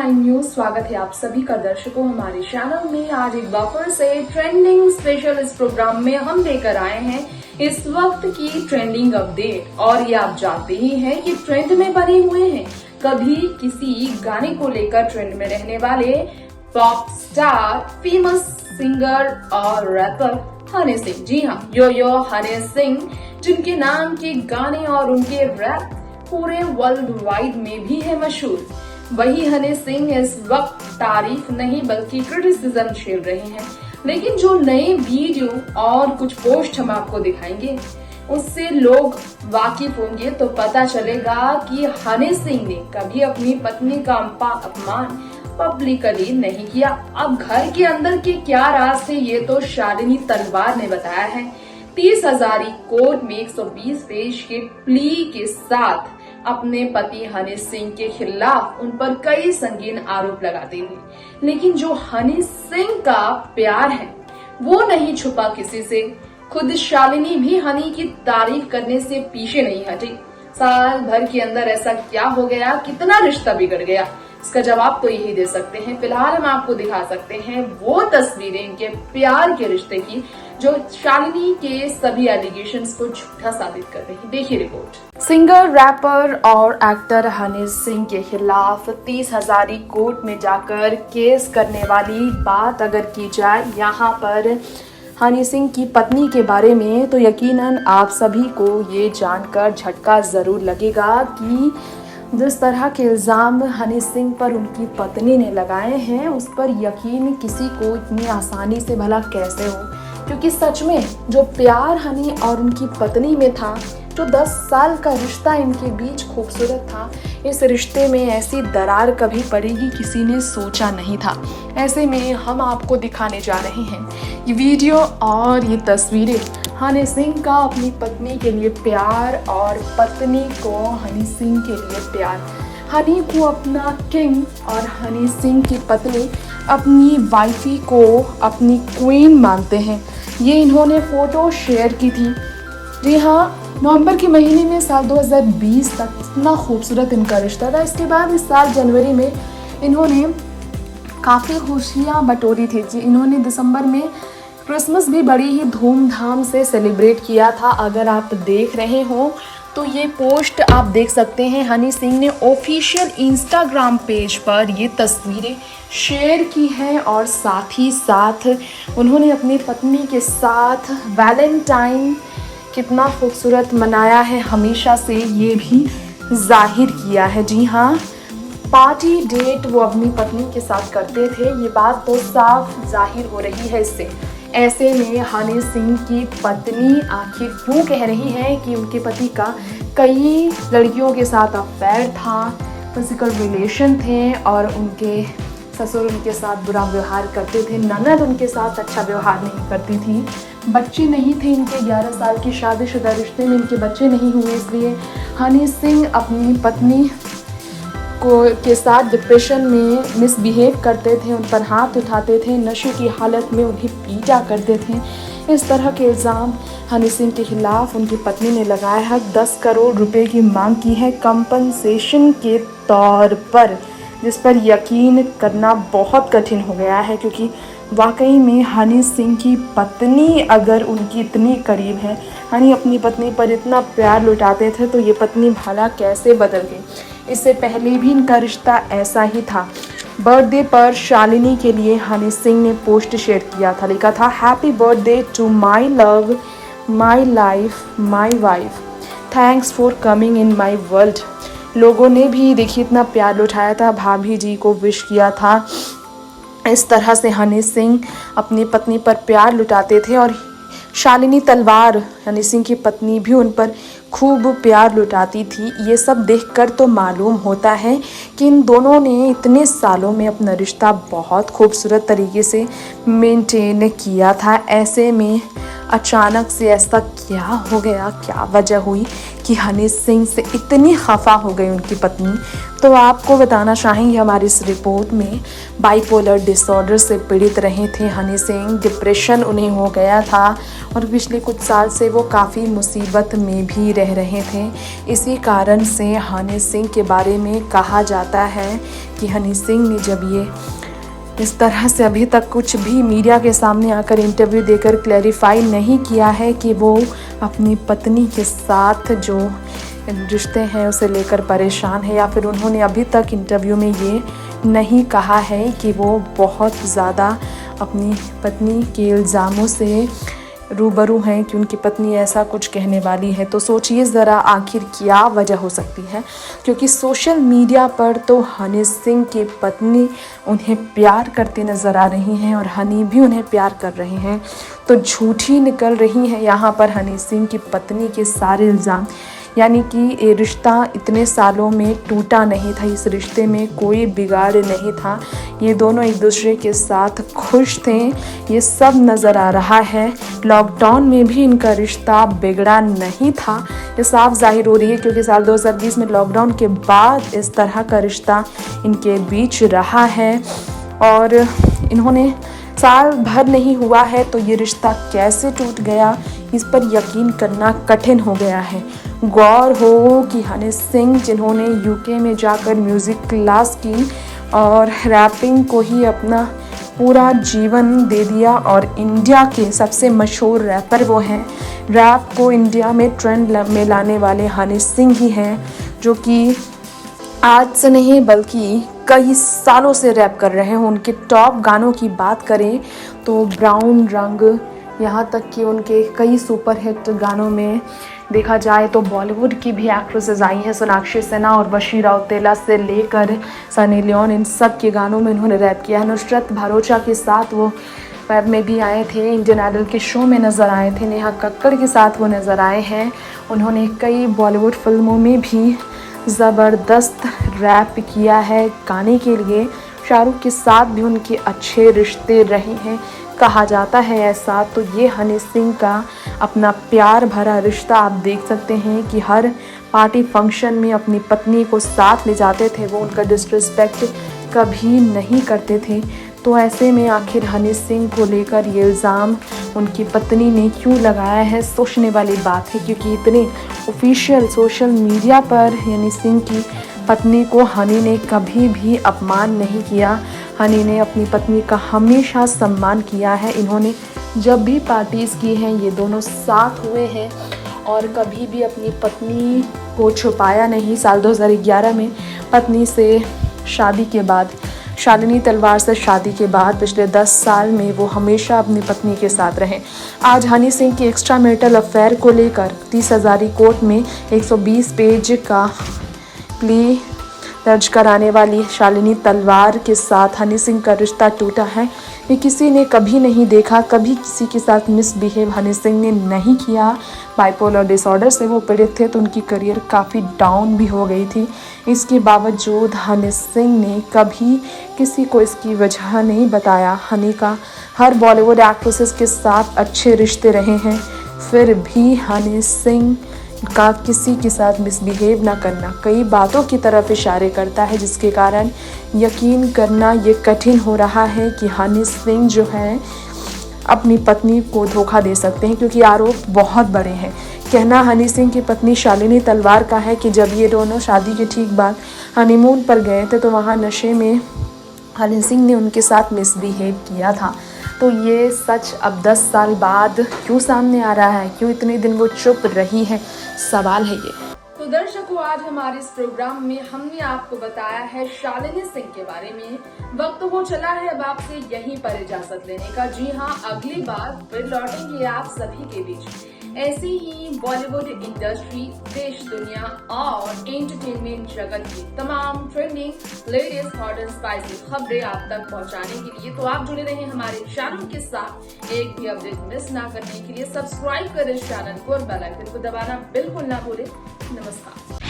9 news. स्वागत है आप सभी का दर्शकों हमारे चैनल में। आज एक बार फिर से ट्रेंडिंग स्पेशल इस प्रोग्राम में हम लेकर आए हैं इस वक्त की ट्रेंडिंग अपडेट। और ये आप जानते ही हैं कि ट्रेंड में बने हुए हैं। कभी किसी गाने को लेकर ट्रेंड में रहने वाले पॉप स्टार, फेमस सिंगर और रैपर हनी सिंह। जी हाँ, यो हनी सिंह, जिनके नाम के गाने और उनके रैप पूरे वर्ल्ड वाइड में भी है मशहूर। वही हनी सिंह इस वक्त तारीफ नहीं बल्कि क्रिटिसिज्म झेल रहे हैं। लेकिन जो नए वीडियो और कुछ पोस्ट हम आपको दिखाएंगे उससे लोग वाकिफ होंगे तो पता चलेगा कि हनी सिंह ने कभी अपनी पत्नी का अपमान पब्लिकली नहीं किया। अब घर के अंदर के क्या राज थे ये तो शालिनी तलवार ने बताया है। 30 हजारी कोर्ट में 120 पेज के प्ली के साथ अपने पति हनी सिंह के खिलाफ उन पर कई संगीन आरोप लगाते हुए। लेकिन जो हनी सिंह का प्यार है वो नहीं छुपा किसी से। खुद शालिनी भी हनी की तारीफ करने से पीछे नहीं हटी। साल भर के अंदर ऐसा क्या हो गया, कितना रिश्ता बिगड़ गया, इसका जवाब तो यही दे सकते हैं। फिलहाल हम आपको दिखा सकते हैं वो तस्वीरें इनके प्यार के रिश्ते की जो शालिनी के सभी एलिगेशंस को झूठा साबित कर रही है। देखिए रिपोर्ट। सिंगर, रैपर और एक्टर हनी सिंह के खिलाफ 30 हजारी कोर्ट में जाकर केस करने वाली बात अगर की जाए यहाँ पर हनी सिंह की पत्नी के बारे में, तो यकीनन आप सभी को ये जानकर झटका जरूर लगेगा कि जिस तरह के इल्ज़ाम हनी सिंह पर उनकी पत्नी ने लगाए हैं उस पर यकीन किसी को इतनी आसानी से भला कैसे हो। क्योंकि सच में जो प्यार हनी और उनकी पत्नी में था, जो 10 साल का रिश्ता इनके बीच खूबसूरत था, इस रिश्ते में ऐसी दरार कभी पड़ेगी किसी ने सोचा नहीं था। ऐसे में हम आपको दिखाने जा रहे हैं ये वीडियो और ये तस्वीरें हनी सिंह का अपनी पत्नी के लिए प्यार और पत्नी को हनी सिंह के लिए प्यार। हनी को अपना किंग और हनी सिंह की पत्नी अपनी वाइफी को अपनी क्वीन मानते हैं। ये इन्होंने फोटो शेयर की थी। जी हाँ, नवंबर के महीने में साल 2020 तक इतना खूबसूरत इनका रिश्ता था। इसके बाद इस साल जनवरी में इन्होंने काफ़ी खुशियाँ बटोरी थी। जी, इन्होंने दिसंबर में क्रिसमस भी बड़ी ही धूमधाम से सेलिब्रेट किया था। अगर आप देख रहे हो तो ये पोस्ट आप देख सकते हैं। हनी सिंह ने ऑफिशियल इंस्टाग्राम पेज पर ये तस्वीरें शेयर की हैं और साथ ही साथ उन्होंने अपनी पत्नी के साथ वैलेंटाइन कितना खूबसूरत मनाया है हमेशा से ये भी जाहिर किया है। जी हाँ, पार्टी डेट वो अपनी पत्नी के साथ करते थे, ये बात तो साफ जाहिर हो रही है इससे। ऐसे में हनी सिंह की पत्नी आखिर क्यों कह रही है कि उनके पति का कई लड़कियों के साथ अफेयर था, फिजिकल रिलेशन थे और उनके ससुर उनके साथ बुरा व्यवहार करते थे, ननद उनके साथ अच्छा व्यवहार नहीं करती थी, बच्चे नहीं थे इनके, 11 साल की शादीशुदा रिश्ते में इनके बच्चे नहीं हुए, इसलिए हनी सिंह अपनी पत्नी के साथ डिप्रेशन में मिसबिहेव करते थे, उन पर हाथ उठाते थे, नशे की हालत में उन्हें पीटा करते थे। इस तरह के इल्ज़ाम हनी सिंह के खिलाफ उनकी पत्नी ने लगाया है। 10 करोड़ रुपए की मांग की है कंपनसेशन के तौर पर, जिस पर यकीन करना बहुत कठिन हो गया है। क्योंकि वाकई में हनी सिंह की पत्नी अगर उनकी इतनी करीब है, हनी अपनी पत्नी पर इतना प्यार लुटाते थे, तो ये पत्नी भला कैसे बदल गई। इससे पहले भी इनका रिश्ता ऐसा ही था। बर्थडे पर शालिनी के लिए हनी सिंह ने पोस्ट शेयर किया था, लिखा था happy birthday to my love, my life, my wife, thanks for coming in my world. लोगों ने भी देखिए इतना प्यार लुटाया था, भाभी जी को विश किया था। इस तरह से हनी सिंह अपनी पत्नी पर प्यार लुटाते थे और शालिनी तलवार हनी सिंह की पत्नी भी उन पर खूब प्यार लुटाती थी। ये सब देखकर तो मालूम होता है कि इन दोनों ने इतने सालों में अपना रिश्ता बहुत खूबसूरत तरीके से मेंटेन किया था। ऐसे में अचानक से ऐसा क्या हो गया, क्या वजह हुई कि हनी सिंह से इतनी खफा हो गई उनकी पत्नी। तो आपको बताना चाहेंगे हमारी इस रिपोर्ट में, बाइपोलर डिसऑर्डर से पीड़ित रहे थे हनी सिंह, डिप्रेशन उन्हें हो गया था और पिछले कुछ साल से वो काफ़ी मुसीबत में भी रह रहे थे। इसी कारण से हनी सिंह के बारे में कहा जाता है कि हनी सिंह ने जब ये इस तरह से अभी तक कुछ भी मीडिया के सामने आकर इंटरव्यू देकर क्लैरिफाई नहीं किया है कि वो अपनी पत्नी के साथ जो रिश्ते हैं उसे लेकर परेशान है, या फिर उन्होंने अभी तक इंटरव्यू में ये नहीं कहा है कि वो बहुत ज़्यादा अपनी पत्नी के इल्ज़ामों से रूबरू हैं कि उनकी पत्नी ऐसा कुछ कहने वाली है। तो सोचिए ज़रा आखिर क्या वजह हो सकती है, क्योंकि सोशल मीडिया पर तो हनी सिंह की पत्नी उन्हें प्यार करते नज़र आ रही हैं और हनी भी उन्हें प्यार कर रहे हैं। तो झूठी निकल रही हैं यहाँ पर हनी सिंह की पत्नी के सारे इल्ज़ाम, यानी कि ये रिश्ता इतने सालों में टूटा नहीं था, इस रिश्ते में कोई बिगाड़ नहीं था, ये दोनों एक दूसरे के साथ खुश थे, ये सब नज़र आ रहा है। लॉकडाउन में भी इनका रिश्ता बिगड़ा नहीं था, ये साफ जाहिर हो रही है, क्योंकि साल 2020 में लॉकडाउन के बाद इस तरह का रिश्ता इनके बीच रहा है और इन्होंने साल भर नहीं हुआ है तो ये रिश्ता कैसे टूट गया, इस पर यकीन करना कठिन हो गया है। गौर हो कि हनी सिंह जिन्होंने यूके में जाकर म्यूज़िक क्लास की और रैपिंग को ही अपना पूरा जीवन दे दिया और इंडिया के सबसे मशहूर रैपर वो हैं, रैप को इंडिया में ट्रेंड में लाने वाले हनी सिंह ही हैं, जो कि आज से नहीं बल्कि कई सालों से रैप कर रहे हैं। उनके टॉप गानों की बात करें तो ब्राउन रंग, यहाँ तक कि उनके कई सुपरहिट गानों में देखा जाए तो बॉलीवुड की भी एक्ट्रेसेस आई हैं, सोनाक्षी सिन्हा और वशी रौतेला से लेकर सनी लियोन, इन सब के गानों में उन्होंने रैप किया है। नुसरत भरूचा के साथ वो पैब में भी आए थे, इंडियन आइडल के शो में नज़र आए थे, नेहा कक्कड़ के साथ वो नज़र आए हैं। उन्होंने कई बॉलीवुड फिल्मों में भी ज़बरदस्त रैप किया है गाने के लिए। शाहरुख के साथ भी उनके अच्छे रिश्ते रहे हैं, कहा जाता है ऐसा। तो ये हनी सिंह का अपना प्यार भरा रिश्ता आप देख सकते हैं कि हर पार्टी फंक्शन में अपनी पत्नी को साथ ले जाते थे, वो उनका डिसरिस्पेक्ट कभी नहीं करते थे। तो ऐसे में आखिर हनी सिंह को लेकर ये इल्ज़ाम उनकी पत्नी ने क्यों लगाया है, सोचने वाली बात है, क्योंकि इतने ऑफिशियल सोशल मीडिया पर हनी सिंह की पत्नी को हनी ने कभी भी अपमान नहीं किया। हनी ने अपनी पत्नी का हमेशा सम्मान किया है। इन्होंने जब भी पार्टीज़ की हैं ये दोनों साथ हुए हैं और कभी भी अपनी पत्नी को छुपाया नहीं। साल 2011 में पत्नी से शादी के बाद, शालिनी तलवार से शादी के बाद पिछले 10 साल में वो हमेशा अपनी पत्नी के साथ रहे। आज हनी सिंह की एक्स्ट्रा मैरिटल अफेयर को लेकर 30 हज़ारी कोर्ट में 120 पेज का प्ली दर्ज कराने वाली शालिनी तलवार के साथ हनी सिंह का रिश्ता टूटा है। ये किसी ने कभी नहीं देखा, कभी किसी के साथ मिसबिहेव हनी सिंह ने नहीं किया। बाइपोलर डिसऑर्डर से वो पीड़ित थे तो उनकी करियर काफ़ी डाउन भी हो गई थी। इसके बावजूद हनी सिंह ने कभी किसी को इसकी वजह नहीं बताया। हनी का हर बॉलीवुड एक्ट्रेसेस के साथ अच्छे रिश्ते रहे हैं, फिर भी हनी सिंह का किसी के साथ मिसबिहेव ना करना कई बातों की तरफ इशारे करता है, जिसके कारण यकीन करना ये कठिन हो रहा है कि हनी सिंह जो है अपनी पत्नी को धोखा दे सकते हैं, क्योंकि आरोप बहुत बड़े हैं। कहना हनी सिंह की पत्नी शालिनी तलवार का है कि जब ये दोनों शादी के ठीक बाद हनीमून पर गए थे तो वहाँ नशे में हनी सिंह ने उनके साथ मिसबिहेव किया था। तो ये सच अब 10 साल बाद क्यों सामने आ रहा है, क्यों इतने दिन वो चुप रही है, सवाल है ये। तो दर्शकों, आज हमारे इस प्रोग्राम में हमने आपको बताया है शालिनी सिंह के बारे में। वक्त हो चला है अब आपसे यहीं पर इजाजत लेने का। जी हाँ, अगली बार फिर लौटेंगे आप सभी के बीच ऐसी ही बॉलीवुड इंडस्ट्री, देश दुनिया और एंटरटेनमेंट जगत की तमाम trending, latest, hot and spicy खबरें आप तक पहुंचाने के लिए। तो आप जुड़े रहें हमारे चैनल के साथ। एक भी अपडेट मिस ना करने के लिए सब्सक्राइब करें इस चैनल को और बेल आइकन को दबाना बिल्कुल ना भूलें। नमस्कार।